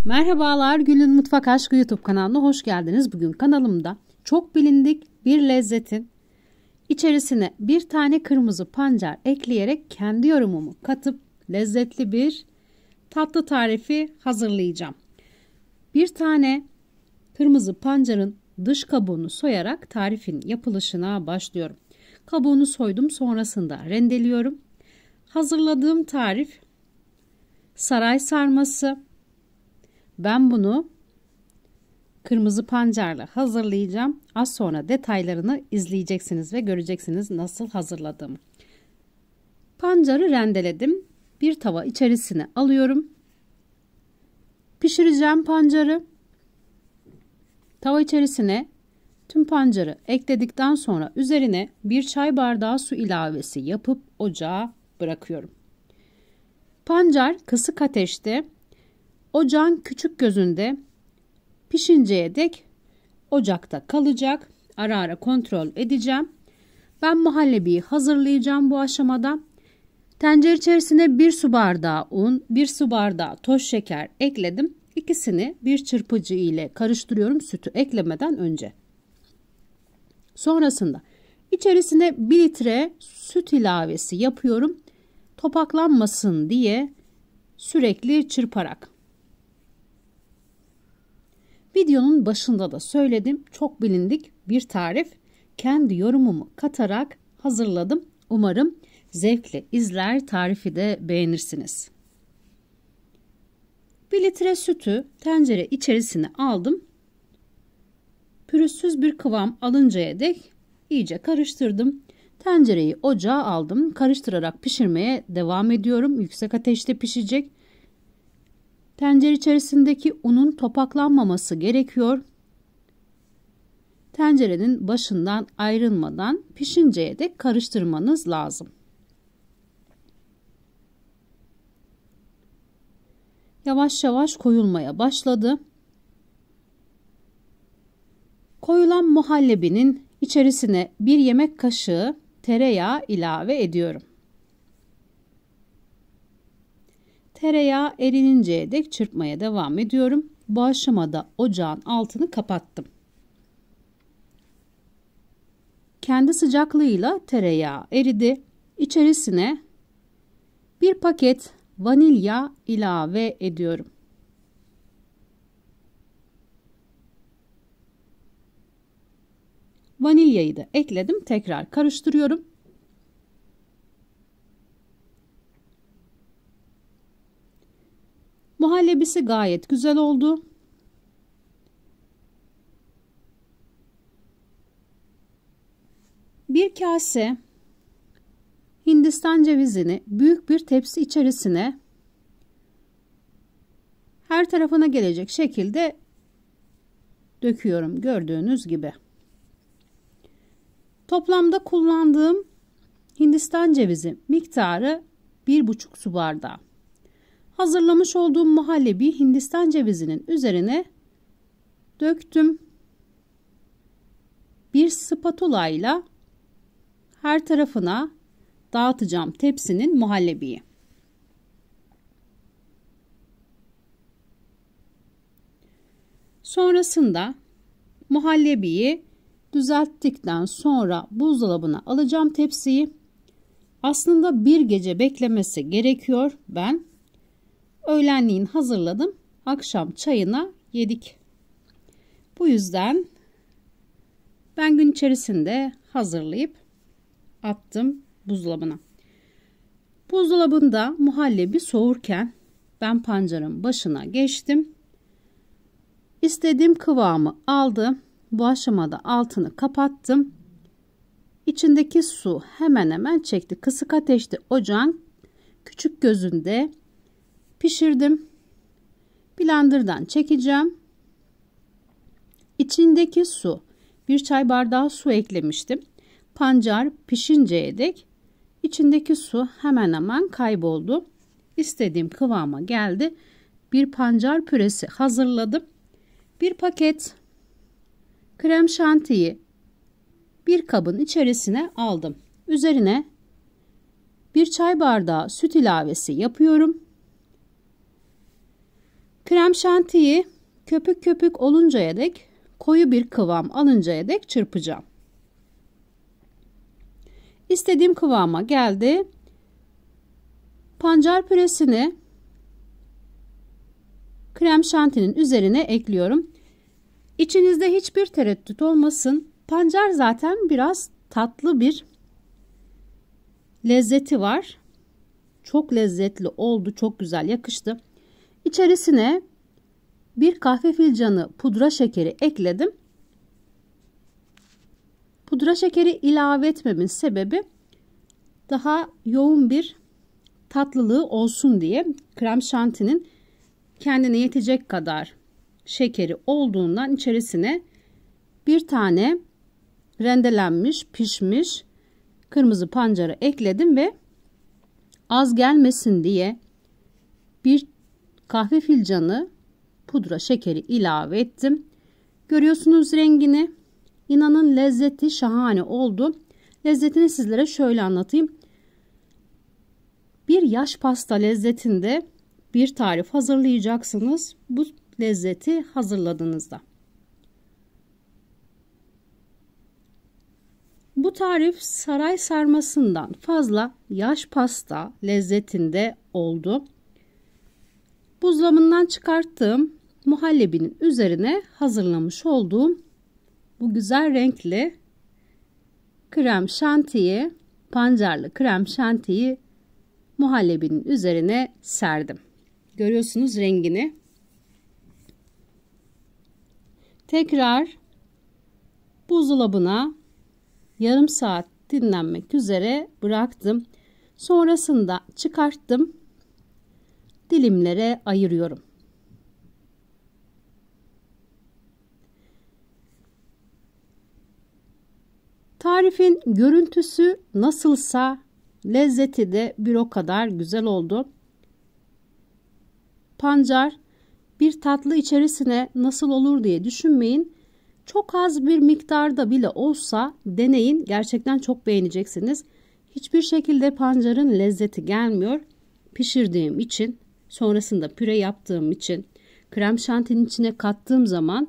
Merhabalar, Gül'ün Mutfak Aşkı YouTube kanalına hoş geldiniz. Bugün kanalımda çok bilindik bir lezzetin içerisine bir tane kırmızı pancar ekleyerek kendi yorumumu katıp lezzetli bir tatlı tarifi hazırlayacağım. Bir tane kırmızı pancarın dış kabuğunu soyarak tarifin yapılışına başlıyorum. Kabuğunu soydum, sonrasında rendeliyorum. Hazırladığım tarif saray sarması. Ben bunu kırmızı pancarla hazırlayacağım. Az sonra detaylarını izleyeceksiniz ve göreceksiniz nasıl hazırladığımı. Pancarı rendeledim. Bir tava içerisine alıyorum. Pişireceğim pancarı. Tava içerisine tüm pancarı ekledikten sonra üzerine bir çay bardağı su ilavesi yapıp ocağa bırakıyorum. Pancar kısık ateşte ocağın küçük gözünde pişinceye dek ocakta kalacak. Ara ara kontrol edeceğim. Ben muhallebiyi hazırlayacağım bu aşamada. Tencere içerisine 1 su bardağı un, 1 su bardağı toz şeker ekledim. İkisini bir çırpıcı ile karıştırıyorum sütü eklemeden önce. Sonrasında içerisine 1 litre süt ilavesi yapıyorum. Topaklanmasın diye sürekli çırparak. Videonun başında da söyledim. Çok bilindik bir tarif. Kendi yorumumu katarak hazırladım. Umarım zevkle izler, tarifi de beğenirsiniz. 1 litre sütü tencere içerisine aldım. Pürüzsüz bir kıvam alıncaya dek iyice karıştırdım. Tencereyi ocağa aldım. Karıştırarak pişirmeye devam ediyorum. Yüksek ateşte pişecek. Tencere içerisindeki unun topaklanmaması gerekiyor. Tencerenin başından ayrılmadan pişinceye dek karıştırmanız lazım. Yavaş yavaş koyulmaya başladı. Koyulan muhallebinin içerisine 1 yemek kaşığı tereyağı ilave ediyorum. Tereyağı erininceye dek çırpmaya devam ediyorum. Bu aşamada ocağın altını kapattım. Kendi sıcaklığıyla tereyağı eridi. İçerisine 1 paket vanilya ilave ediyorum. Vanilyayı da ekledim. Tekrar karıştırıyorum. Muhallebisi gayet güzel oldu. Bir kase Hindistan cevizini büyük bir tepsi içerisine her tarafına gelecek şekilde döküyorum gördüğünüz gibi. Toplamda kullandığım Hindistan cevizi miktarı 1,5 su bardağı. Hazırlamış olduğum muhallebi Hindistan cevizinin üzerine döktüm. Bir spatula ile her tarafına dağıtacağım tepsinin muhallebiyi. Sonrasında muhallebiyi düzelttikten sonra buzdolabına alacağım tepsiyi. Aslında bir gece beklemesi gerekiyor. Ben öğlenliğin hazırladım. Akşam çayına yedik. Bu yüzden ben gün içerisinde hazırlayıp attım buzdolabına. Buzdolabında muhallebi soğurken ben pancarın başına geçtim. İstediğim kıvamı aldı. Bu aşamada altını kapattım. İçindeki su hemen hemen çekti. Kısık ateşte ocağın küçük gözünde pişirdim. Blenderdan çekeceğim. İçindeki su, 1 çay bardağı su eklemiştim. Pancar pişinceye dek içindeki su hemen hemen kayboldu. İstediğim kıvama geldi. Bir pancar püresi hazırladım. 1 paket krem şantiyi bir kabın içerisine aldım. Üzerine 1 çay bardağı süt ilavesi yapıyorum. Krem şantiyi köpük köpük oluncaya dek, koyu bir kıvam alıncaya dek çırpacağım. İstediğim kıvama geldi. Pancar püresini krem şantinin üzerine ekliyorum. İçinizde hiçbir tereddüt olmasın. Pancar zaten biraz tatlı bir lezzeti var. Çok lezzetli oldu. Çok güzel yakıştı. İçerisine bir kahve fincanı pudra şekeri ekledim. Pudra şekeri ilave etmemin sebebi daha yoğun bir tatlılığı olsun diye. Krem şantinin kendine yetecek kadar şekeri olduğundan içerisine bir tane rendelenmiş, pişmiş kırmızı pancarı ekledim ve az gelmesin diye bir kahve fincanı pudra şekeri ilave ettim. Görüyorsunuz rengini. İnanın lezzeti şahane oldu. Lezzetini sizlere şöyle anlatayım. Bir yaş pasta lezzetinde bir tarif hazırlayacaksınız. Bu lezzeti hazırladığınızda. Bu tarif saray sarmasından fazla yaş pasta lezzetinde oldu. Buzdolabından çıkarttığım muhallebinin üzerine hazırlamış olduğum bu güzel renkli krem şantiyi, pancarlı krem şantiyi muhallebinin üzerine serdim. Görüyorsunuz rengini. Tekrar buzdolabına yarım saat dinlenmek üzere bıraktım. Sonrasında çıkarttım. Dilimlere ayırıyorum. Tarifin görüntüsü nasılsa lezzeti de bir o kadar güzel oldu. Pancar bir tatlı içerisine nasıl olur diye düşünmeyin. Çok az bir miktarda bile olsa deneyin. Gerçekten çok beğeneceksiniz. Hiçbir şekilde pancarın lezzeti gelmiyor. Pişirdiğim için, sonrasında püre yaptığım için, krem şantinin içine kattığım zaman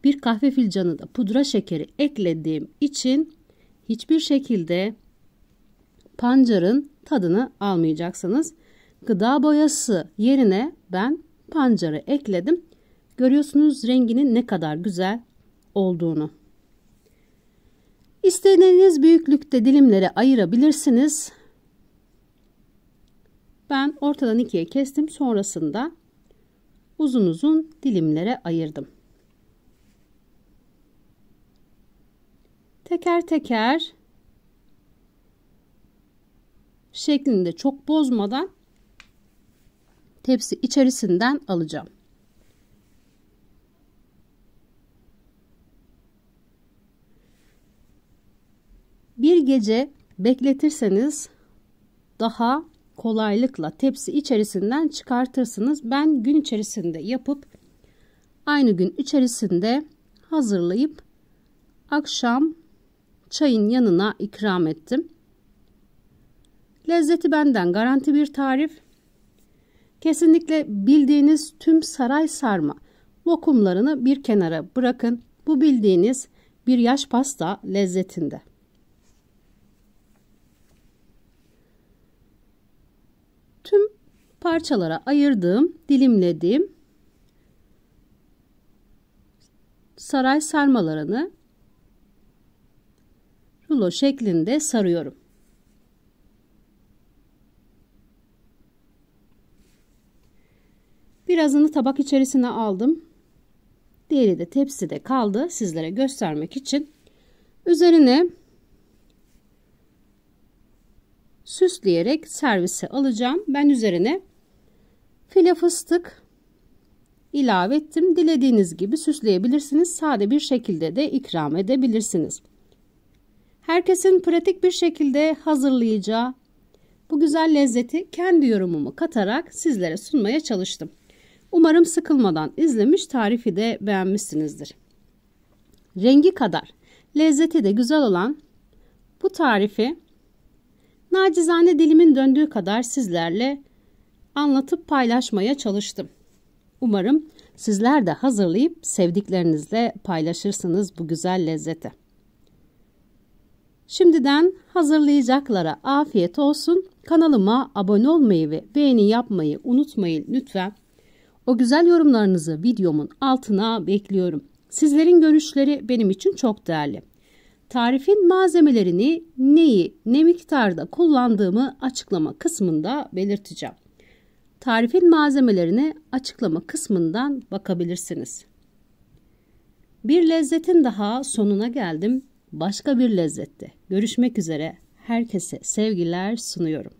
bir kahve fincanı da pudra şekeri eklediğim için hiçbir şekilde pancarın tadını almayacaksınız. Gıda boyası yerine ben pancarı ekledim. Görüyorsunuz renginin ne kadar güzel olduğunu. İstediğiniz büyüklükte dilimlere ayırabilirsiniz. Ben ortadan ikiye kestim. Sonrasında uzun uzun dilimlere ayırdım. Teker teker şeklinde çok bozmadan tepsi içerisinden alacağım. Bir gece bekletirseniz daha kolaylıkla tepsi içerisinden çıkartırsınız. Ben gün içerisinde yapıp aynı gün içerisinde hazırlayıp akşam çayın yanına ikram ettim. Lezzeti benden garanti bir tarif. Kesinlikle bildiğiniz tüm saray sarma lokumlarını bir kenara bırakın. Bu bildiğiniz bir yaş pasta lezzetinde. Tüm parçalara ayırdığım, dilimlediğim saray sarmalarını rulo şeklinde sarıyorum. Birazını tabak içerisine aldım. Diğeri de tepside kaldı sizlere göstermek için. Üzerine süsleyerek servise alacağım. Ben üzerine file fıstık ilave ettim. Dilediğiniz gibi süsleyebilirsiniz. Sade bir şekilde de ikram edebilirsiniz. Herkesin pratik bir şekilde hazırlayacağı bu güzel lezzeti kendi yorumumu katarak sizlere sunmaya çalıştım. Umarım sıkılmadan izlemiş, tarifi de beğenmişsinizdir. Rengi kadar lezzeti de güzel olan bu tarifi nacizane dilimin döndüğü kadar sizlerle anlatıp paylaşmaya çalıştım. Umarım sizler de hazırlayıp sevdiklerinizle paylaşırsınız bu güzel lezzeti. Şimdiden hazırlayacaklara afiyet olsun. Kanalıma abone olmayı ve beğeni yapmayı unutmayın lütfen. O güzel yorumlarınızı videomun altına bekliyorum. Sizlerin görüşleri benim için çok değerli. Tarifin malzemelerini neyi, ne miktarda kullandığımı açıklama kısmında belirteceğim. Tarifin malzemelerini açıklama kısmından bakabilirsiniz. Bir lezzetin daha sonuna geldim. Başka bir lezzette görüşmek üzere. Herkese sevgiler sunuyorum.